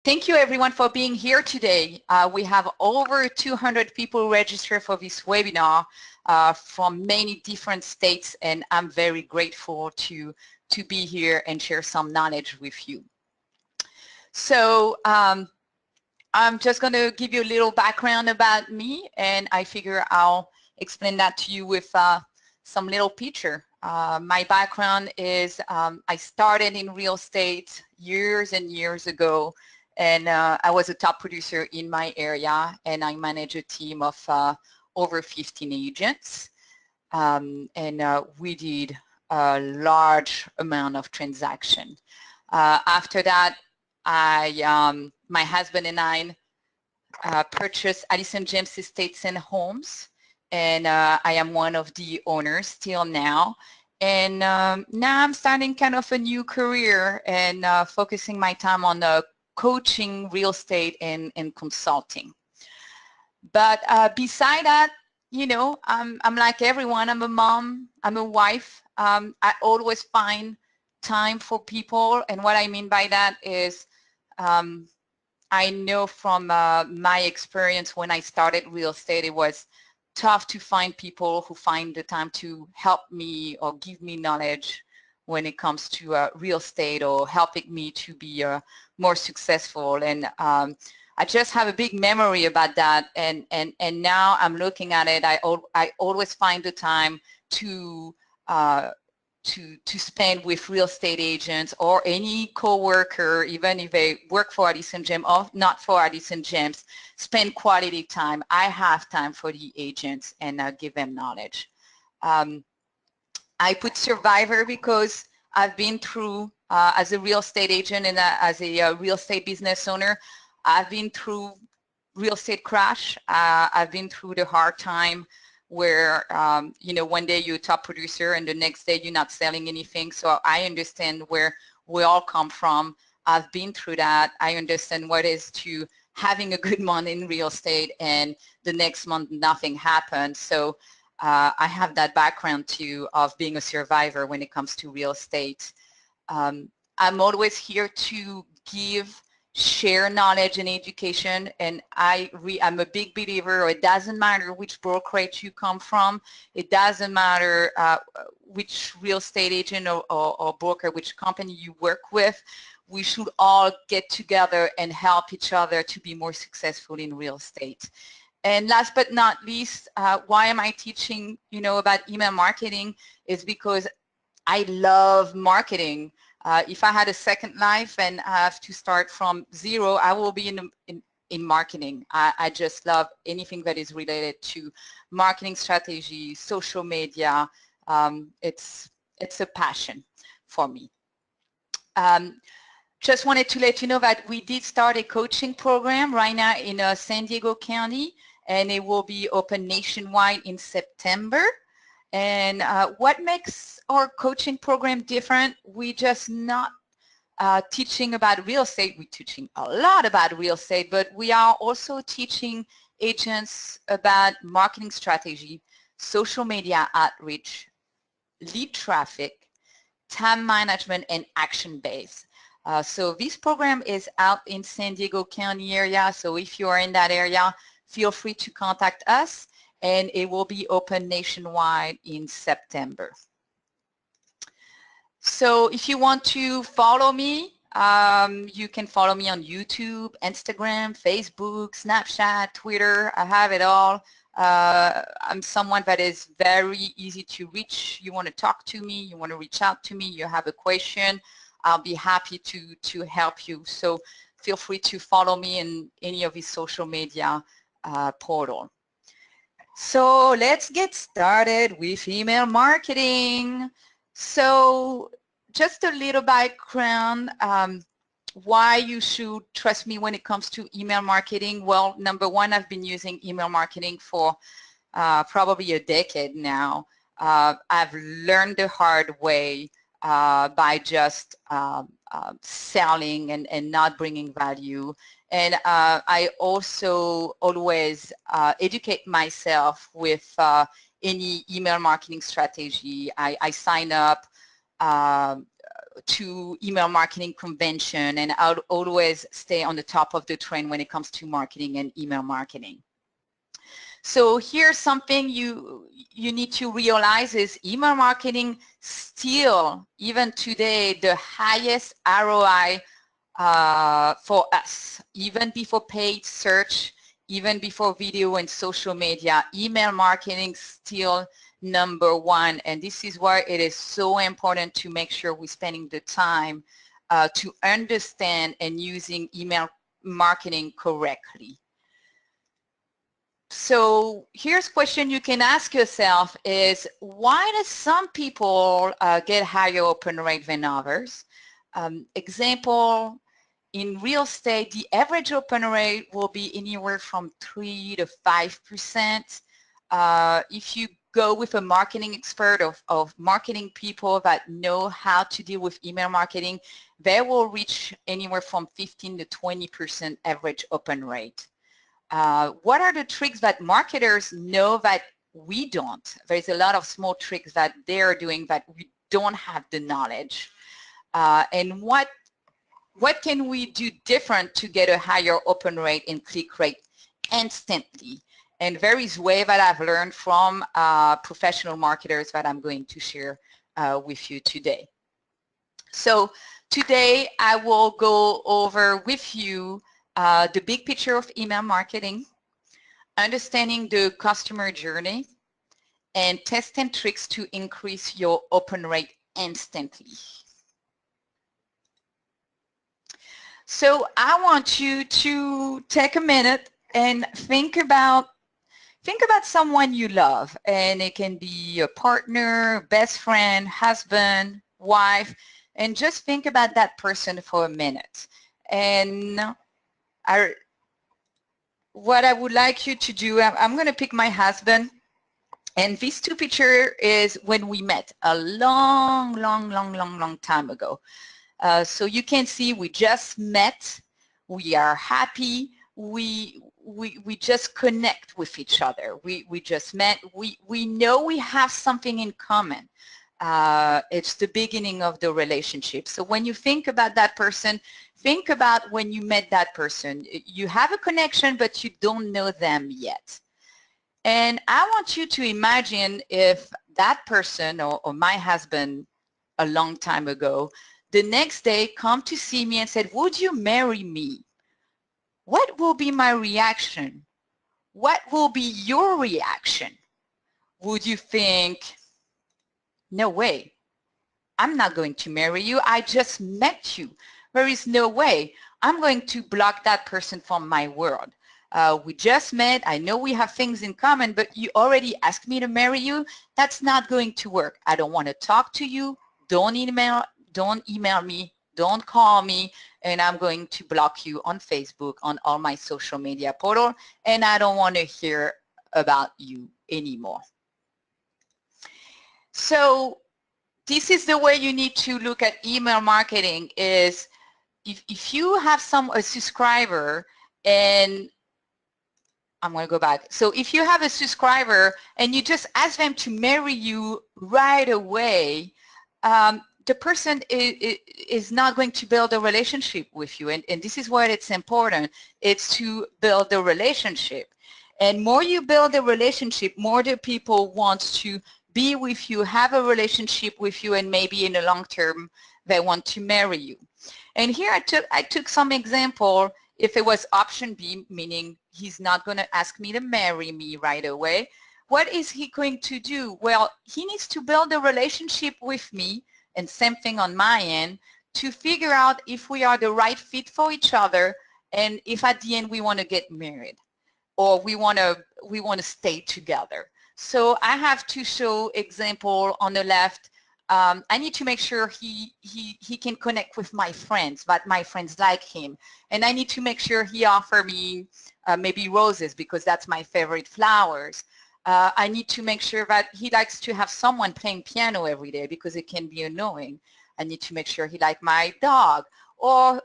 Thank you everyone for being here today. We have over 200 people registered for this webinar from many different states, and I'm very grateful to be here and share some knowledge with you. So I'm just going to give you a little background about me, and I figure I'll explain that to you with some little picture. My background is I started in real estate years and years ago, and I was a top producer in my area, and I manage a team of over 15 agents, and we did a large amount of transaction. After that, my husband and I purchased Allison James Estates and Homes, and I am one of the owners still now. And now I'm starting kind of a new career and focusing my time on coaching real estate and consulting. But beside that, you know, I'm like everyone. I'm a mom, I'm a wife. I always find time for people, and what I mean by that is I know from my experience when I started real estate, it was tough to find people who find the time to help me or give me knowledge when it comes to real estate or helping me to be more successful. And I just have a big memory about that. And now I'm looking at it, I always find the time to spend with real estate agents or any coworker, even if they work for Allison James or not for Allison James, spend quality time. I have time for the agents and give them knowledge. I put survivor because I've been through, as a real estate agent and as a real estate business owner, I've been through real estate crash. I've been through the hard time where, you know, one day you're a top producer and the next day you're not selling anything. So I understand where we all come from. I've been through that. I understand what it is to having a good month in real estate and the next month nothing happened. So I have that background too of being a survivor when it comes to real estate. I'm always here to share knowledge and education, and I'm a big believer. It doesn't matter which brokerage you come from. It doesn't matter which real estate agent or broker, which company you work with. We should all get together and help each other to be more successful in real estate. And last but not least, why am I teaching, you know, about email marketing is because I love marketing. If I had a second life and I have to start from zero, I will be in marketing. I just love anything that is related to marketing strategy, social media. It's a passion for me. Just wanted to let you know that we did start a coaching program right now in San Diego County, and it will be open nationwide in September. And what makes our coaching program different? We just not teaching about real estate. We're teaching a lot about real estate, but we are also teaching agents about marketing strategy, social media outreach, lead traffic, time management, and action-based. So this program is out in San Diego County area. So if you are in that area, feel free to contact us, and it will be open nationwide in September. So if you want to follow me, you can follow me on YouTube, Instagram, Facebook, Snapchat, Twitter. I have it all. I'm someone that is very easy to reach. You want to talk to me, you want to reach out to me, you have a question, I'll be happy to help you. So feel free to follow me in any of these social media portal. So let's get started with email marketing. So just a little background, why you should trust me when it comes to email marketing. Well, number one, I've been using email marketing for probably a decade now. I've learned the hard way by just selling and not bringing value. And I also always educate myself with any email marketing strategy. I sign up to email marketing convention, and I'll always stay on the top of the trend when it comes to marketing and email marketing. So here's something you need to realize is email marketing still, even today, the highest ROI for us. Even before paid search, even before video and social media, email marketing still #1. And this is why it is so important to make sure we're spending the time to understand and using email marketing correctly. So here's a question you can ask yourself is, why do some people get higher open rate than others? Example, in real estate, the average open rate will be anywhere from 3 to 5%. If you go with a marketing expert of marketing people that know how to deal with email marketing, they will reach anywhere from 15 to 20% average open rate. What are the tricks that marketers know that we don't? There's a lot of small tricks that they're doing that we don't have the knowledge. And what can we do different to get a higher open rate and click rate instantly? And there is way that I've learned from professional marketers that I'm going to share with you today. So today I will go over with you the big picture of email marketing, understanding the customer journey, and tips and tricks to increase your open rate instantly. So I want you to take a minute and think about someone you love, and it can be a partner, best friend, husband, wife, and just think about that person for a minute. And what I would like you to do, I'm going to pick my husband, and this two picture is when we met a long time ago. So you can see we just met, we are happy, we just connect with each other. We just met, we know we have something in common. It's the beginning of the relationship. So when you think about that person, think about when you met that person. You have a connection, but you don't know them yet. And I want you to imagine if that person or my husband a long time ago, the next day come to see me and said, would you marry me? What will be my reaction? What will be your reaction? Would you think, no way, I'm not going to marry you. I just met you. There is no way. I'm going to block that person from my world. We just met. I know we have things in common, but you already asked me to marry you. That's not going to work. I don't want to talk to you. Don't email me. Don't call me. And I'm going to block you on Facebook, on all my social media portal. And I don't want to hear about you anymore. So this is the way you need to look at email marketing is if you have a subscriber, and I'm going to go back. So if you have a subscriber and you just ask them to marry you right away, the person is not going to build a relationship with you. And this is why it's important. It's to build a relationship. And more you build a relationship, more the people want to be with you, have a relationship with you, and maybe in the long term they want to marry you. And here I took some example. If it was option B, meaning he's not going to ask me to marry me right away, what is he going to do? Well, he needs to build a relationship with me, and same thing on my end, to figure out if we are the right fit for each other, and if at the end we want to get married or we want to stay together. So I have to show example on the left. I need to make sure he can connect with my friends, that my friends like him. And I need to make sure he offer me maybe roses because that's my favorite flowers. I need to make sure that he likes to have someone playing piano every day because it can be annoying. I need to make sure he likes my dog, or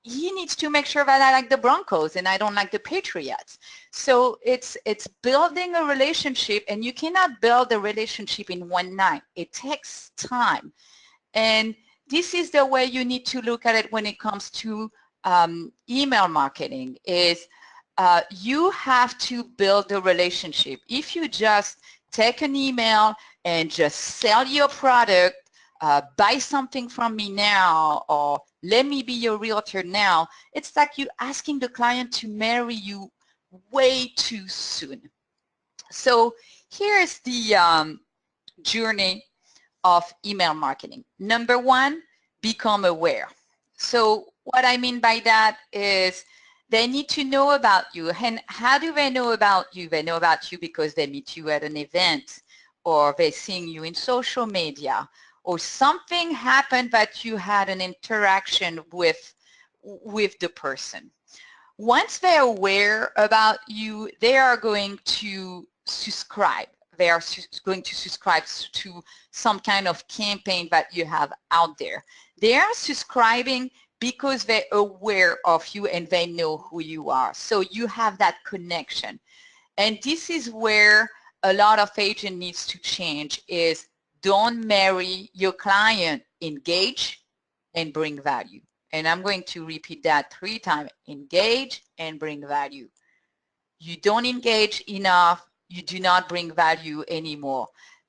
he needs to make sure that I like the Broncos and I don't like the Patriots. So it's building a relationship, and you cannot build a relationship in one night. It takes time. And this is the way you need to look at it when it comes to email marketing is you have to build a relationship. If you just take an email and just sell your product, buy something from me now, or let me be your realtor now, it's like you asking the client to marry you way too soon. So here's the journey of email marketing. Number one, become aware. So what I mean by that is they need to know about you. And how do they know about you? They know about you because they meet you at an event, or they're seeing you in social media, or something happened that you had an interaction with the person. Once they're aware about you, they are going to subscribe. They are going to subscribe to some kind of campaign that you have out there. They are subscribing because they're aware of you and they know who you are. So you have that connection. And this is where a lot of agent needs to change is don't marry your client, engage and bring value. And I'm going to repeat that 3 times. Engage and bring value. You don't engage enough, you do not bring value anymore.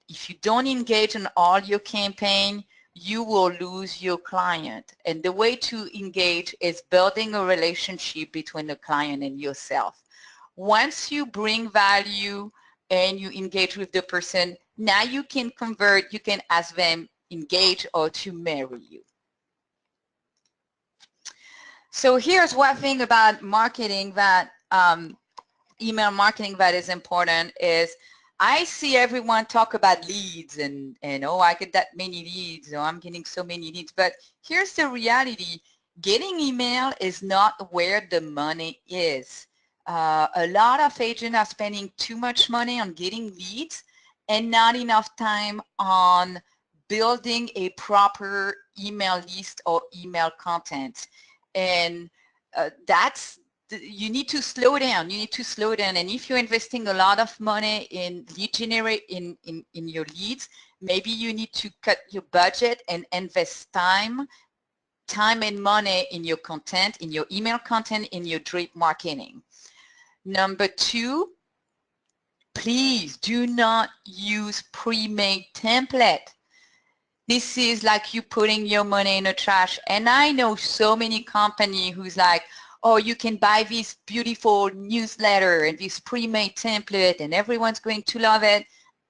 If you don't engage in all your campaign, you will lose your client. And the way to engage is building a relationship between the client and yourself. Once you bring value and you engage with the person, now you can convert, you can ask them engage or to marry you. So here's one thing about marketing that email marketing that is important is I see everyone talk about leads and oh, I get that many leads, or I'm getting so many leads. But here's the reality. Getting email is not where the money is. A lot of agents are spending too much money on getting leads and not enough time on building a proper email list or email content. And you need to slow down. You need to slow down. And if you're investing a lot of money in lead generate in your leads, maybe you need to cut your budget and invest time and money in your content, in your email content, in your drip marketing. Number 2, please do not use pre-made template. This is like you putting your money in the trash. And I know so many companies who's like, oh, you can buy this beautiful newsletter and this pre-made template and everyone's going to love it.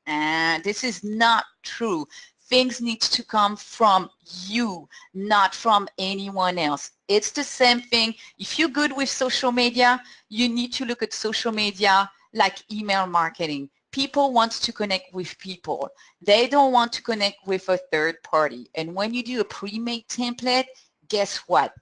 And this is not true. Things need to come from you, not from anyone else. It's the same thing. If you're good with social media, you need to look at social media like email marketing. People want to connect with people. They don't want to connect with a third party. And when you do a pre-made template, guess what?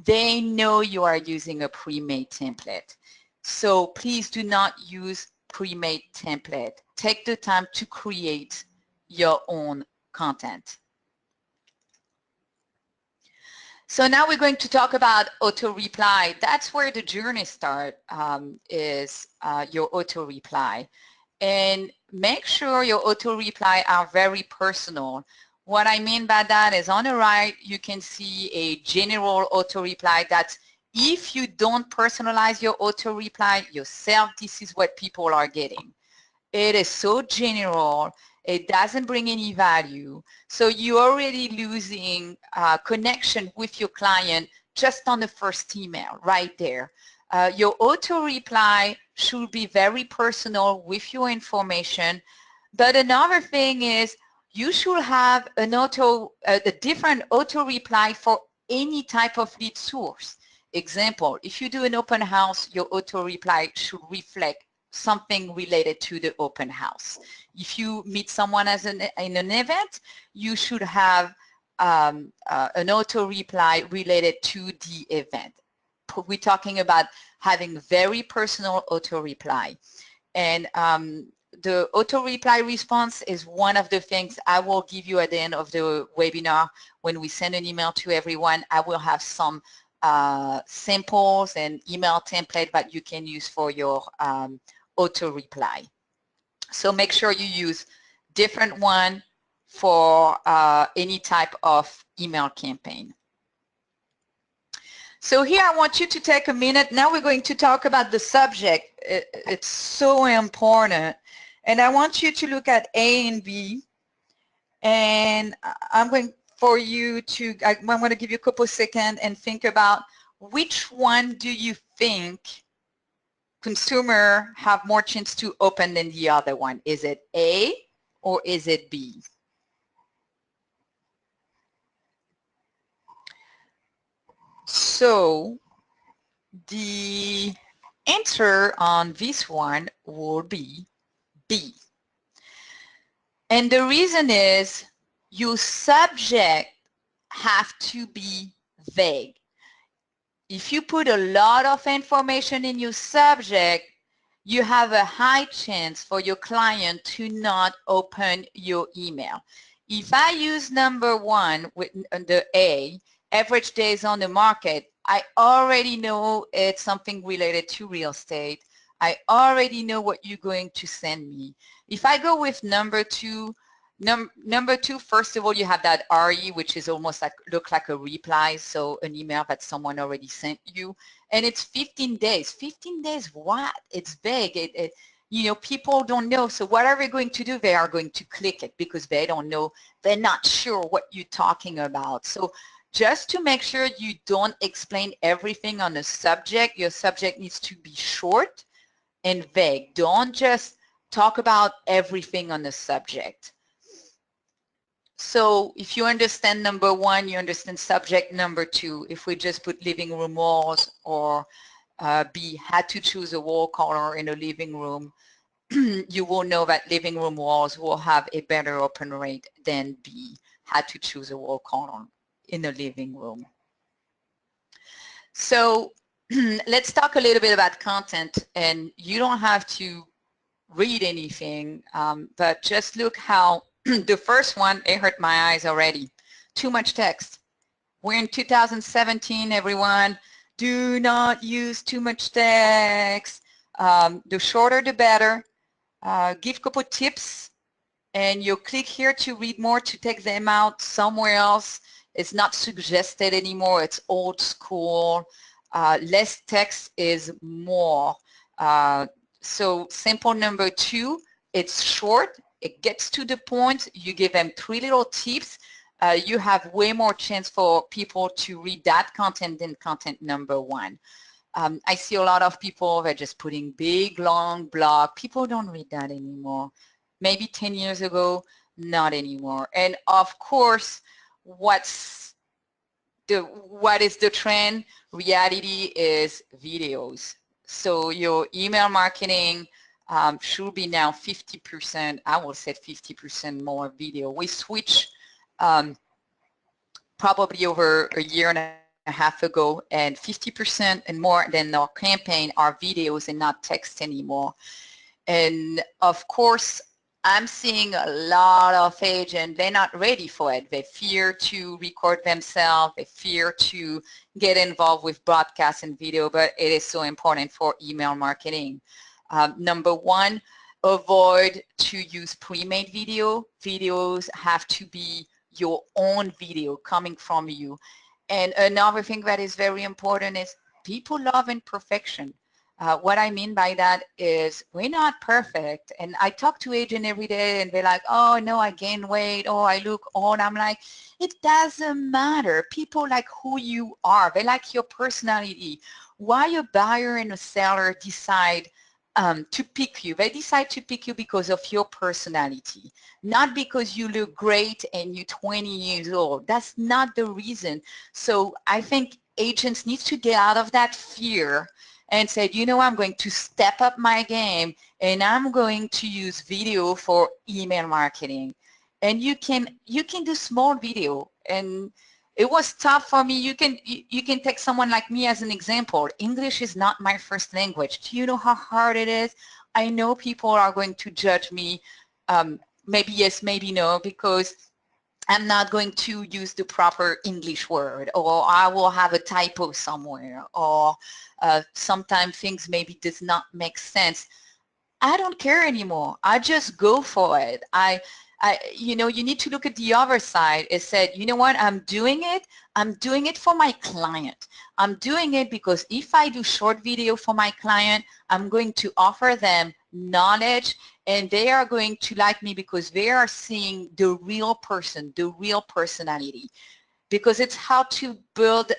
They know you are using a pre-made template. So please do not use pre-made template. Take the time to create your own content. So now we're going to talk about auto-reply. That's where the journey starts, is your auto-reply. And make sure your auto-reply are very personal. What I mean by that is on the right, you can see a general auto-reply that if you don't personalize your auto-reply yourself, this is what people are getting. It is so general. It doesn't bring any value. So you're already losing connection with your client just on the first email right there. Your auto-reply should be very personal with your information. But another thing is you should have a different auto-reply for any type of lead source. Example, if you do an open house, your auto-reply should reflect something related to the open house. If you meet someone in an event, you should have an auto-reply related to the event. We're talking about having very personal auto-reply. And the auto-reply response is one of the things I will give you at the end of the webinar. When we send an email to everyone, I will have some samples and email template that you can use for your auto-reply. So make sure you use different one for any type of email campaign. So here I want you to take a minute. Now we're going to talk about the subject. It's so important. And I want you to look at A and B. And I'm going for you to, I'm going to give you a couple seconds and think about which one do you think consumer have more chance to open than the other one? Is it A or is it B? So the answer on this one will be B. And the reason is your subject have to be vague. If you put a lot of information in your subject, you have a high chance for your client to not open your email. If I use number one with the A, average days on the market, I already know it's something related to real estate. I already know what you're going to send me. If I go with number two, first of all, you have that RE, which is almost like look like a reply, so an email that someone already sent you, and it's 15 days. 15 days, what? It's vague. You know, people don't know. So what are they going to do? They are going to click it because they don't know. They're not sure what you're talking about. So just to make sure you don't explain everything on the subject, your subject needs to be short and vague. Don't just talk about everything on the subject. So if you understand number one, you understand subject number two. If we just put living room walls, or B, had to choose a wall color in a living room, you will know that living room walls will have a better open rate than B, had to choose a wall color in a living room. So let's talk a little bit about content, and you don't have to read anything, but just look how the first one, it hurt my eyes already. Too much text. We're in 2017, everyone. Do not use too much text. The shorter, the better. Give a couple tips, and you'll click here to read more, to take them out somewhere else. It's not suggested anymore. It's old school. Less text is more. So simple number two, it's short. It gets to the point. You give them 3 little tips. You have way more chance for people to read that content than content number one. I see a lot of people, they're just putting big, long blog. People don't read that anymore. Maybe 10 years ago, not anymore. And of course, what is the trend? Reality is videos. So your email marketing should be now 50%, I will say 50% more video. We switched probably over a year and a half ago, and 50% and more than our campaign are videos and not text anymore. And of course, I'm seeing a lot of agents, they're not ready for it. They fear to record themselves. They fear to get involved with broadcast and video, but it is so important for email marketing. Number one, avoid to use pre-made video. Videos have to be your own video coming from you. And another thing that is very important is people love imperfection. What I mean by that is we're not perfect. And I talk to agents every day and they're like, oh no, I gained weight, oh I look old. I'm like, it doesn't matter. People like who you are. They like your personality. Why a buyer and a seller decide to pick you? They decide to pick you because of your personality, not because you look great and you're 20 years old. That's not the reason. So I think agents need to get out of that fear and said, you know, I'm going to step up my game and I'm going to use video for email marketing. And you can do small video. And it was tough for me. You can take someone like me as an example. English is not my first language. Do you know how hard it is? I know people are going to judge me, maybe yes, maybe no, because I'm not going to use the proper English word, or I will have a typo somewhere, or sometimes things maybe does not make sense. I don't care anymore. I just go for it. You know, you need to look at the other side. It said, you know what, I'm doing it for my client. I'm doing it because if I do short video for my client, I'm going to offer them knowledge, and they are going to like me because they are seeing the real person, the real personality. Because it's how to build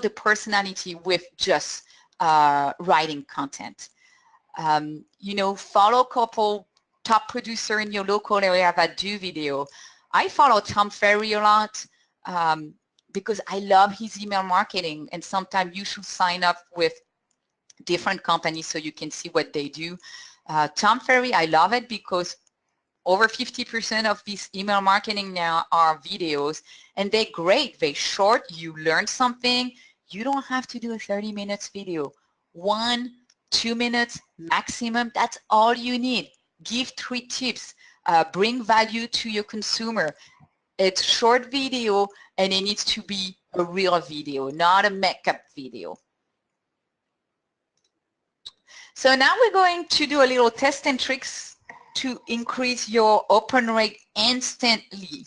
a personality with just writing content. You know, follow a couple top producer in your local area that do video. I follow Tom Ferry a lot because I love his email marketing, and sometimes you should sign up with different companies so you can see what they do. Tom Ferry, I love it because over 50% of these email marketing now are videos, and they're great. They're short. You learn something. You don't have to do a 30 minutes video. 1-2 minutes maximum. That's all you need. Give 3 tips. Bring value to your consumer. It's short video, and it needs to be a real video, not a makeup video. So now we're going to do a little test and tricks to increase your open rate instantly.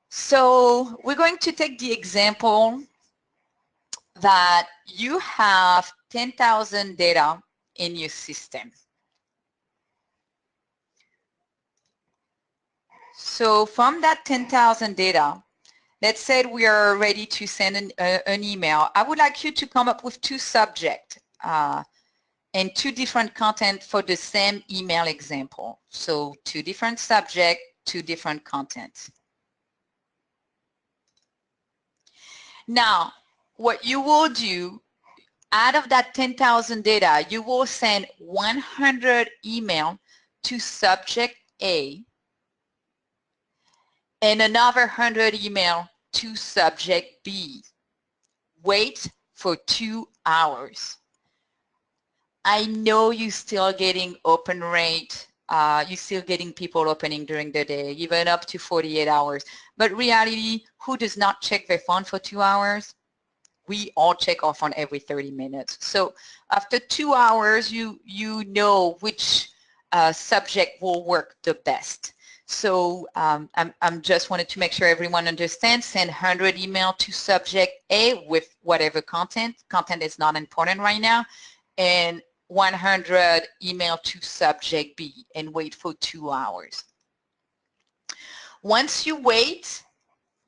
So we're going to take the example that you have 10,000 data in your system. So from that 10,000 data, let's say we are ready to send an email. I would like you to come up with 2 subjects and 2 different content for the same email example. So 2 different subjects, 2 different content. Now, what you will do, out of that 10,000 data, you will send 100 email to subject A and another 100 email to subject B. Wait for 2 hours. I know you're still getting open rate. You're still getting people opening during the day, even up to 48 hours. But reality, who does not check their phone for 2 hours? We all check our phone every 30 minutes. So after 2 hours, you know which subject will work the best. So I'm just wanted to make sure everyone understands. Send 100 email to subject A with whatever content. Content is not important right now. And 100 email to subject B, and wait for 2 hours. Once you wait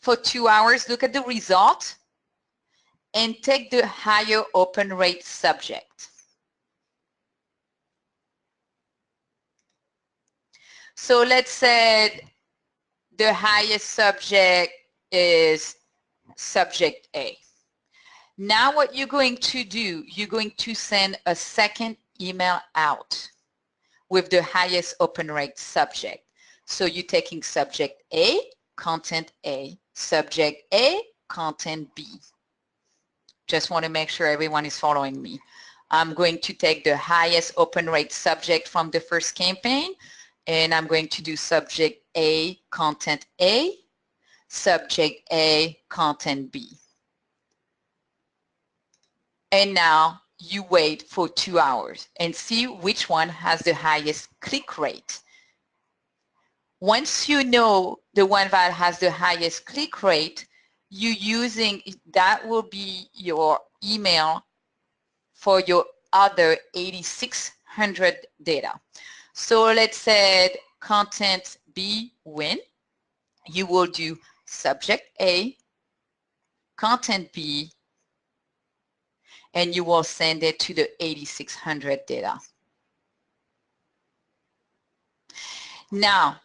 for 2 hours, look at the result and take the higher open rate subject. So let's say the highest subject is subject A. Now what you're going to do, you're going to send a second email out with the highest open rate subject. So you're taking subject A, content A, subject A, content B. Just want to make sure everyone is following me. I'm going to take the highest open rate subject from the first campaign, and I'm going to do subject A, content A, subject A, content B. And now you wait for 2 hours and see which one has the highest click rate. Once you know the one that has the highest click rate, you using that will be your email for your other 8,600 data. So let's say content B win. You will do subject A, content B, and you will send it to the 8,600 data. Now,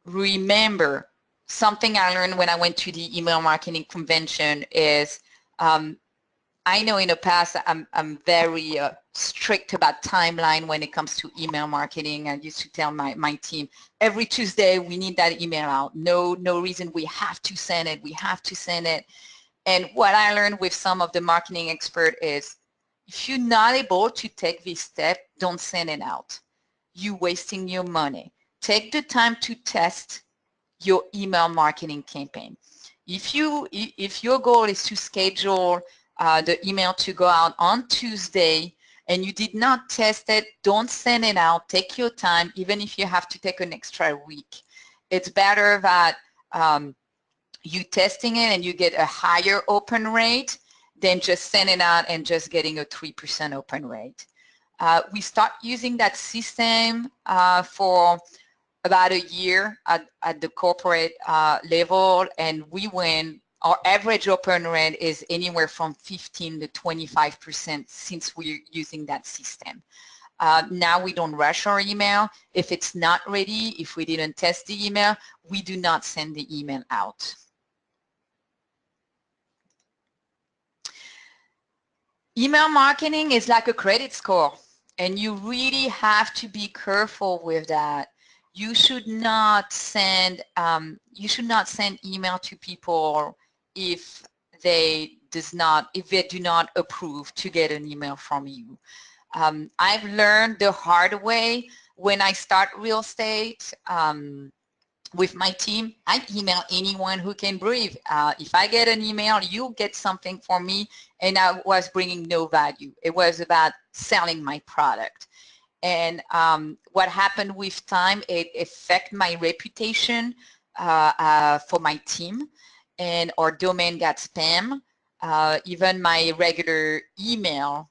remember, something I learned when I went to the email marketing convention is I know in the past I'm very strict about timeline when it comes to email marketing. I used to tell my team, every Tuesday we need that email out. No reason we have to send it. We have to send it. And what I learned with some of the marketing experts is if you're not able to take this step, don't send it out. You're wasting your money. Take the time to test your email marketing campaign. If your goal is to schedule the email to go out on Tuesday, and you did not test it, don't send it out. Take your time, even if you have to take an extra week. It's better that you testing it and you get a higher open rate than just sending out and just getting a 3% open rate. We start using that system for about a year at the corporate level, and we win. Our average open rate is anywhere from 15 to 25% since we're using that system. Now we don't rush our email. If it's not ready, if we didn't test the email, we do not send the email out. Email marketing is like a credit score, and you really have to be careful with that. You should not send email to people if they do not approve to get an email from you. I've learned the hard way when I start real estate. With my team, I email anyone who can breathe. If I get an email, you get something for me, and I was bringing no value. It was about selling my product. And what happened with time, it affected my reputation for my team, and our domain got spam. Even my regular email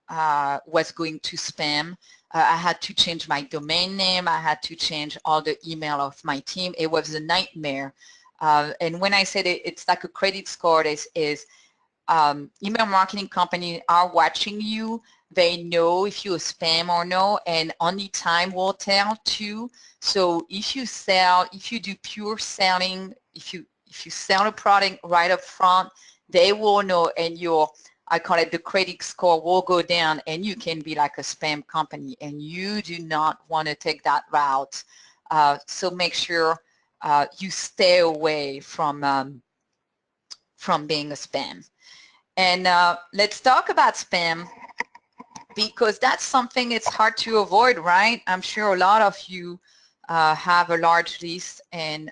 was going to spam. I had to change my domain name. I had to change all the email of my team. It was a nightmare. And when I said it's like a credit score, email marketing companies are watching you. They know if you're spam or no, and only time will tell too. So if you do pure selling, if you sell a product right up front, they will know, and I call it the credit score will go down, and you can be like a spam company, and you do not want to take that route. So make sure you stay away from being a spam. And let's talk about spam, because that's something it's hard to avoid, right? I'm sure a lot of you have a large list, and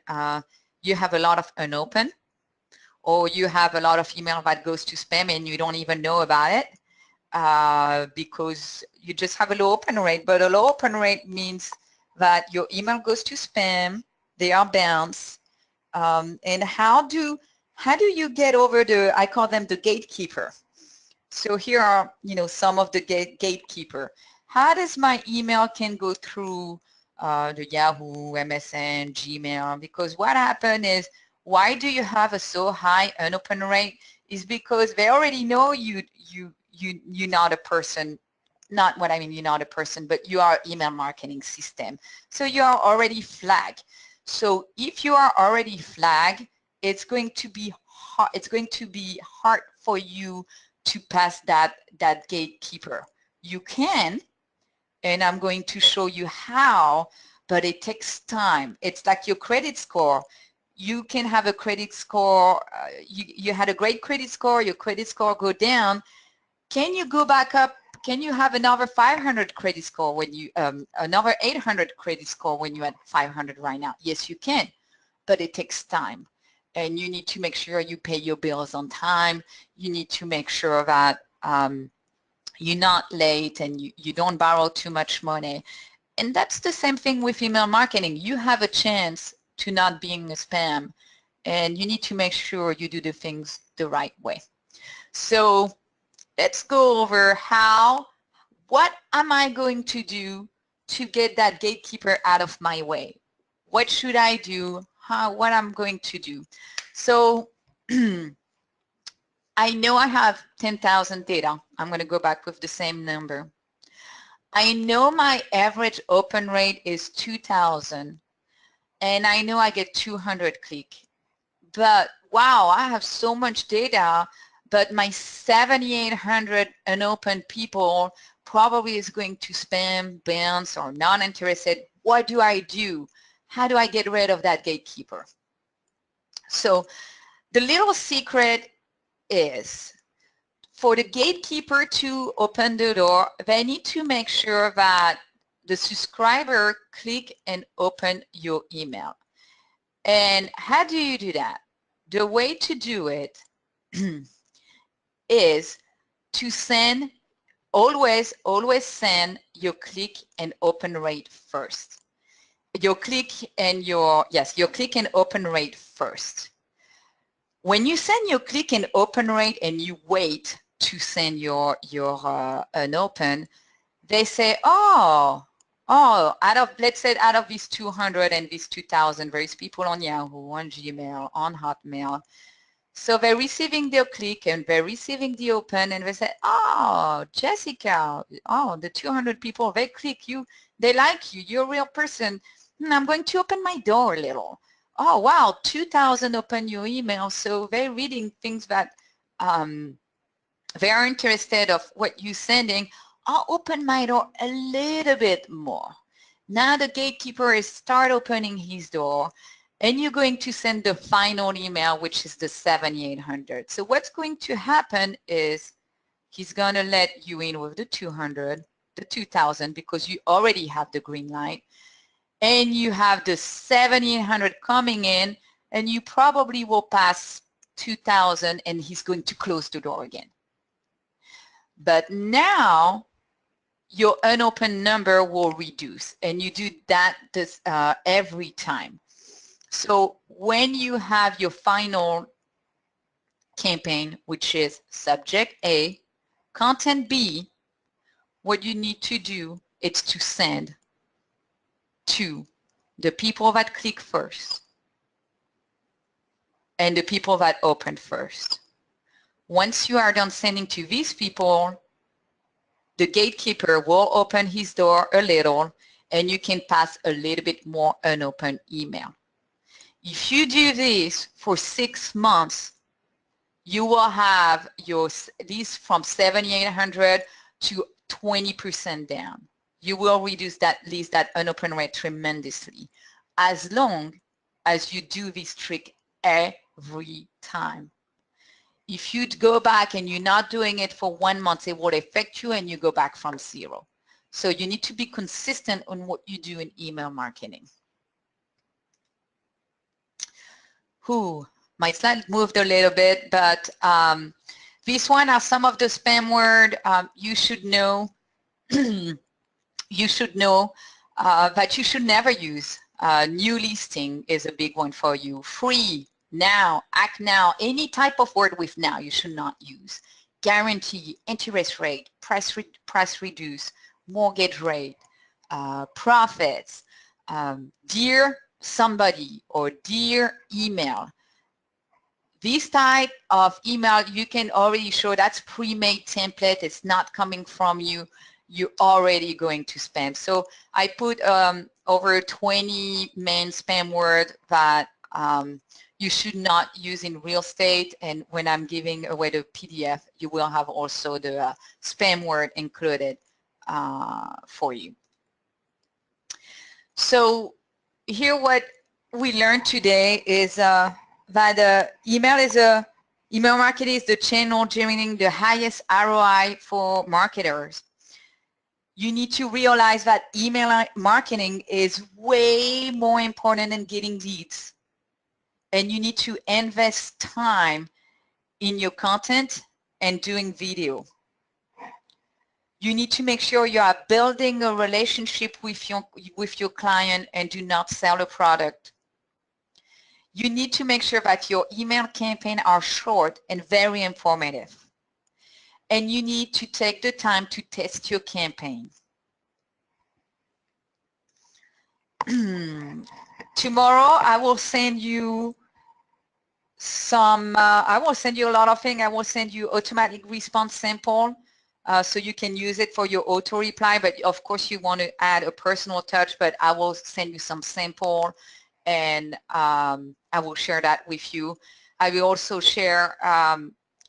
you have a lot of unopened, or you have a lot of email that goes to spam and you don't even know about it because you just have a low open rate. But a low open rate means that your email goes to spam, they are bounced, and how do you get over I call them the gatekeeper. So here are some of the gatekeeper. How does my email can go through the Yahoo, MSN, Gmail? Because what happened is, why do you have a so high unopened rate? Is because they already know you're not a person. Not what I mean, you're not a person, but you are email marketing system. So you are already flagged. So if you are already flagged, it's going to be hard for you to pass that gatekeeper. You can, and I'm going to show you how, but it takes time. It's like your credit score. You can have a credit score, you had a great credit score, your credit score go down. Can you go back up? Can you have another 500 credit score when you, another 800 credit score when you're at 500 right now? Yes, you can, but it takes time. And you need to make sure you pay your bills on time. You need to make sure that you're not late and you don't borrow too much money. And that's the same thing with email marketing. You have a chance to not being a spam, and you need to make sure you do the things the right way. So let's go over what am I going to do to get that gatekeeper out of my way? What should I do? What I'm going to do? So I know I have 10,000 data. I'm going to go back with the same number. I know my average open rate is 2,000. And I know I get 200 click, but wow, I have so much data, but my 7,800 unopened people probably is going to spam, bounce, or not interested. What do I do? How do I get rid of that gatekeeper? So the little secret is, for the gatekeeper to open the door, they need to make sure that the subscriber click and open your email. And how do you do that? The way to do it is to send always send your click and open rate first. Your click and your click and open rate first. When you send your click and open rate and you wait to send your unopened, they say, let's say out of these 200 and these 2,000, there is people on Yahoo, on Gmail, on Hotmail. So they're receiving their click and they're receiving the open, and they say, oh, Jessica, oh, the 200 people, they click you, they like you, you're a real person. I'm going to open my door a little. Oh, wow, 2,000 open your email. So they're reading things that they're interested of what you're sending. I'll open my door a little bit more. Now the gatekeeper is start opening his door, and you're going to send the final email, which is the 7,800. So what's going to happen is he's going to let you in with the 200, the 2,000, because you already have the green light, and you have the 7,800 coming in, and you probably will pass 2,000, and he's going to close the door again. But now your unopened number will reduce, and you do that every time. So when you have your final campaign, which is subject A, content B, what you need to do is to send to the people that click first and the people that open first. Once you are done sending to these people, the gatekeeper will open his door a little, and you can pass a little bit more unopened email. If you do this for 6 months, you will have these from 7,800 to 20% down. You will reduce that unopened rate tremendously, as long as you do this trick every time. If you go back and you're not doing it for 1 month, it will affect you and you go back from 0. So you need to be consistent on what you do in email marketing. My slide moved a little bit, but these one are some of the spam word you should know. You should know that you should never use. New listing is a big one for you. Free, now, act now, any type of word with now you should not use. Guarantee, interest rate, price reduce, mortgage rate, profits, dear somebody or dear email. This type of email you can already show that's pre-made template. It's not coming from you. You're already going to spam. So I put over 20 main spam word that you should not use in real estate, and when I'm giving away the PDF, you will have also the spam word included for you. So here what we learned today is that email marketing is the channel generating the highest ROI for marketers. You need to realize that email marketing is way more important than getting leads. And you need to invest time in your content and doing video. You need to make sure you are building a relationship with your client and do not sell a product. You need to make sure that your email campaigns are short and very informative. And you need to take the time to test your campaign. Tomorrow I will send you I will send you a lot of things. I will send you automatic response sample so you can use it for your auto reply, but of course you want to add a personal touch, but I will send you some sample and I will share that with you. I will also share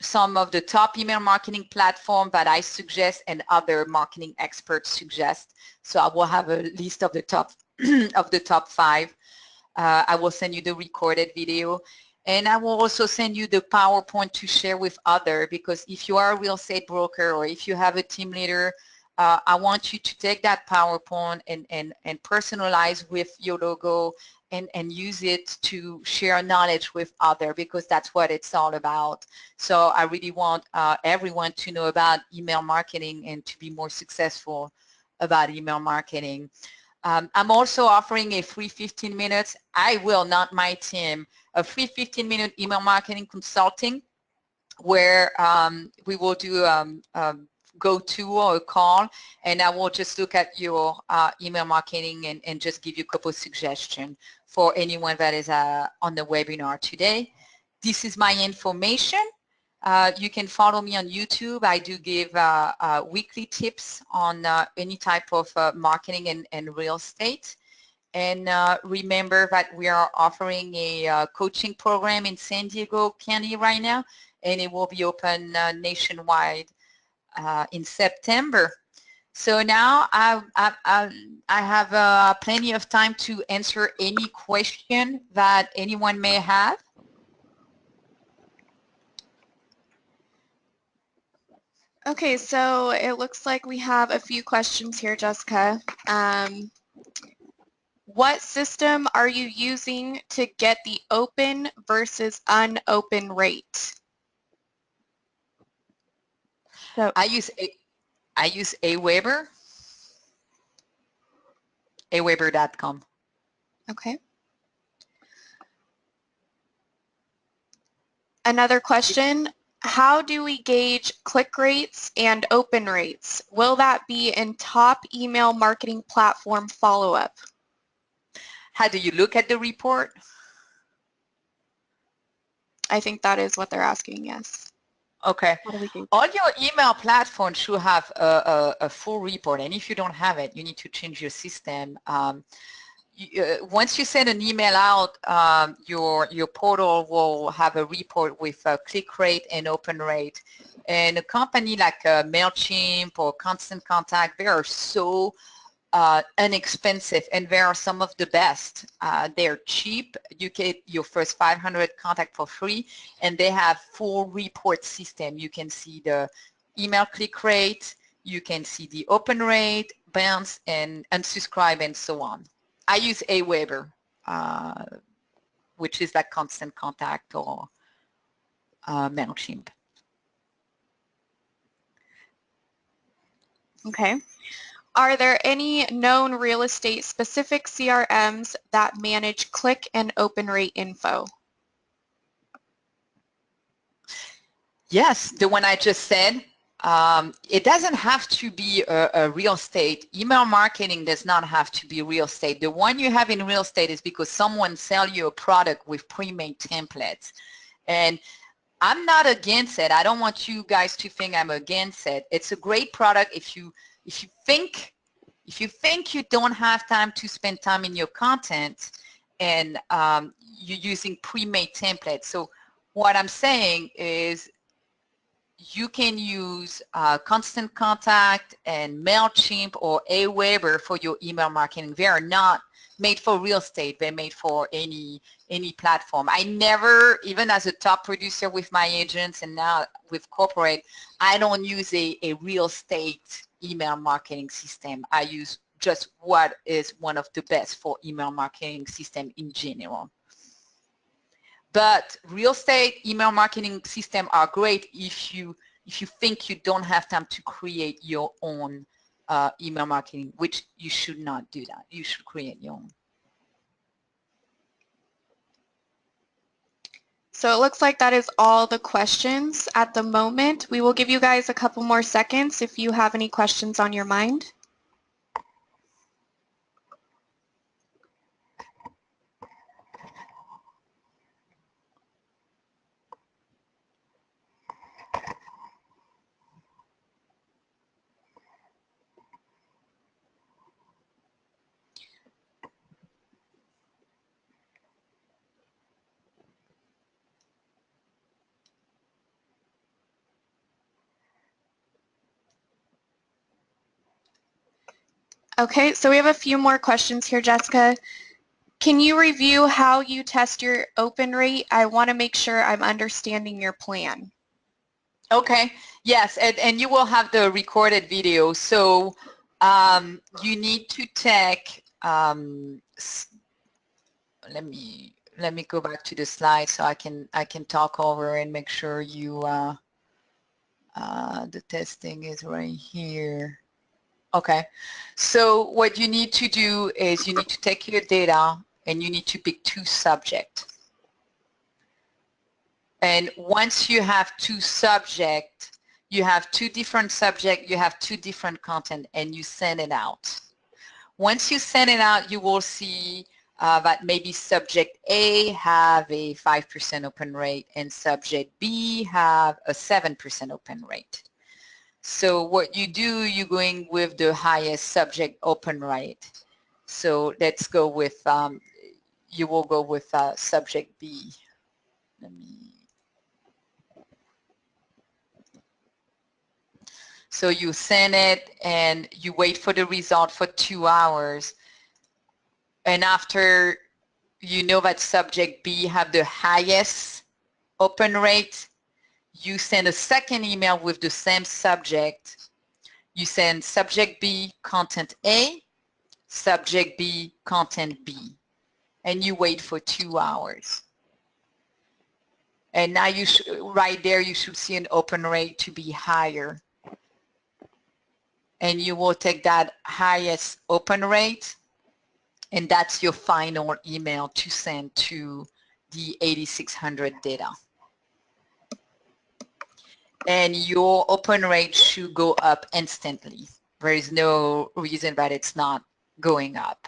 some of the top email marketing platform that I suggest and other marketing experts suggest. So I will have a list of the top of the top 5. I will send you the recorded video, and I will also send you the PowerPoint to share with others, because if you are a real estate broker or if you have a team leader, I want you to take that PowerPoint and personalize with your logo and use it to share knowledge with others, because that's what it's all about. So I really want everyone to know about email marketing and to be more successful about email marketing. I'm also offering a free 15 minutes, I will, not my team, a free 15-minute email marketing consulting where we will do go-to or a call, and I will just look at your email marketing and just give you a couple of suggestions for anyone that is on the webinar today. This is my information. You can follow me on YouTube. I do give weekly tips on any type of marketing and real estate. And remember that we are offering a coaching program in San Diego County right now, and it will be open nationwide in September. So now I have plenty of time to answer any question that anyone may have. Okay, so it looks like we have a few questions here, Jessica. What system are you using to get the open versus unopened rate? So I use aweber.com. Okay. Another question, how do we gauge click rates and open rates? Will that be in top email marketing platform follow-up? How do you look at the report? I think that is what they're asking, yes. Okay. How do we gauge? All your email platforms should have a full report, and if you don't have it, you need to change your system. Once you send an email out, your portal will have a report with click rate and open rate. And a company like MailChimp or Constant Contact, they are so inexpensive, and they are some of the best. They're cheap. You get your first 500 contact for free, and they have full report system. You can see the email click rate, you can see the open rate, bounce, and unsubscribe, and so on. I use Aweber, which is like Constant Contact or MailChimp. Okay. Are there any known real estate specific CRMs that manage click and open rate info? Yes, the one I just said. It doesn't have to be a real estate. Email marketing does not have to be real estate. The one you have in real estate is because someone sell you a product with pre-made templates. And I'm not against it. I don't want you guys to think I'm against it. It's a great product if you think you don't have time to spend time in your content and you're using pre-made templates. So what I'm saying is you can use Constant Contact and MailChimp or Aweber for your email marketing. They are not made for real estate. They're made for any platform. I never, even as a top producer with my agents and now with corporate, I don't use a real estate email marketing system. I use just what is one of the best for email marketing system in general. But real estate email marketing system are great if you think you don't have time to create your own email marketing, which you should not do that. You should create your own. So it looks like that is all the questions at the moment. We will give you guys a couple more seconds if you have any questions on your mind. Okay, so we have a few more questions here, Jessica. Can you review how you test your open rate? I want to make sure I'm understanding your plan. Okay, yes, and you will have the recorded video. So you need to take, let let me go back to the slide so I can talk over and make sure you the testing is right here. Okay, so what you need to do is you need to take your data and you need to pick 2 subjects. And once you have 2 subjects, you have 2 different subjects, you have 2 different content, and you send it out. Once you send it out, you will see that maybe subject A have a 5% open rate and subject B have a 7% open rate. So what you do, you're going with the highest subject open rate. So let's go with, you will go with subject B. So you send it and you wait for the result for 2 hours. And after you know that subject B have the highest open rate, you send a second email with the same subject. You send subject B content A, subject B content B, and you wait for 2 hours. And now you right there you should see an open rate to be higher. And you will take that highest open rate, and that's your final email to send to the 8600 data. And your open rate should go up instantly. There is no reason that it's not going up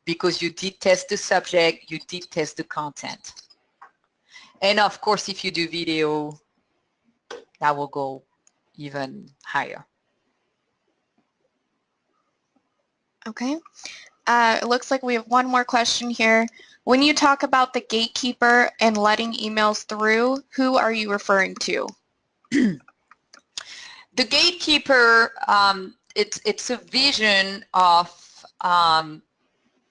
because you did test the subject, you did test the content. And of course, if you do video, that will go even higher. Okay. It looks like we have one more question here. When you talk about the gatekeeper and letting emails through, who are you referring to? The gatekeeper, it's a vision of,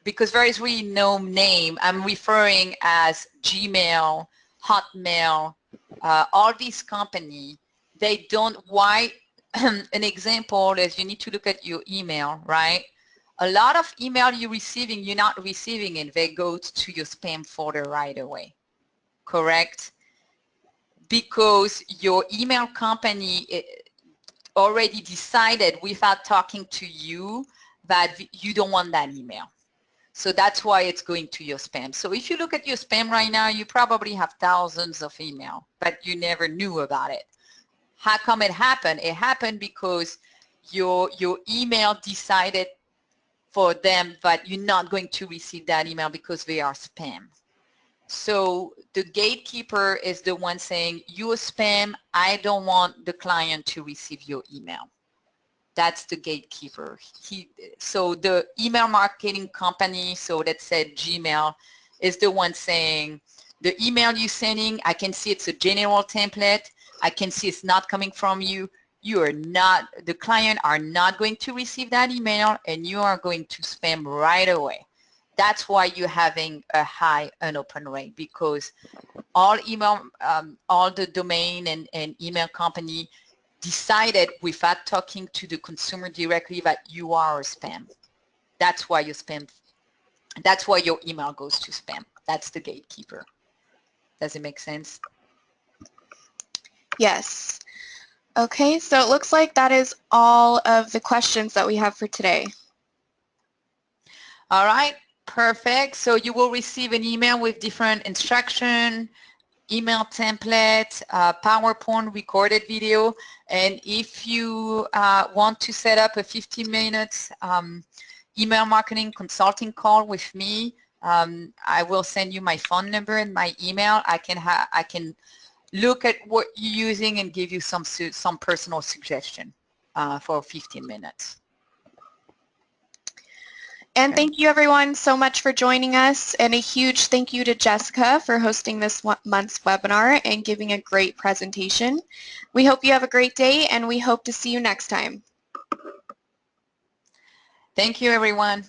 because there is really no name, I'm referring as Gmail, Hotmail, all these companies, they don't, why, an example is you need to look at your email, right? A lot of email you're receiving, you're not receiving it, they go to your spam folder right away, correct? Because your email company already decided without talking to you that you don't want that email. So that's why it's going to your spam. So if you look at your spam right now, you probably have thousands of email, but you never knew about it. How come it happened? It happened because your email decided for them that you're not going to receive that email because they are spam. So the gatekeeper is the one saying, you're spam, I don't want the client to receive your email. That's the gatekeeper. So the email marketing company, so that said Gmail, is the one saying, the email you're sending, I can see it's a general template, I can see it's not coming from you, you are not, the client are not going to receive that email and you are going to spam right away. That's why you're having a high unopened rate, because all email, all the domain and email company decided without talking to the consumer directly that you are a spam. That's why you spam. That's why your email goes to spam. That's the gatekeeper. Does it make sense? Yes. Okay, so it looks like that is all of the questions that we have for today. All right, perfect. So you will receive an email with different instruction, email template, PowerPoint recorded video, and if you want to set up a 15 minutes email marketing consulting call with me, I will send you my phone number and my email. I can look at what you're using and give you some personal suggestion for 15 minutes. And thank you everyone so much for joining us, and a huge thank you to Jessica for hosting this month's webinar and giving a great presentation. We hope you have a great day and we hope to see you next time. Thank you everyone.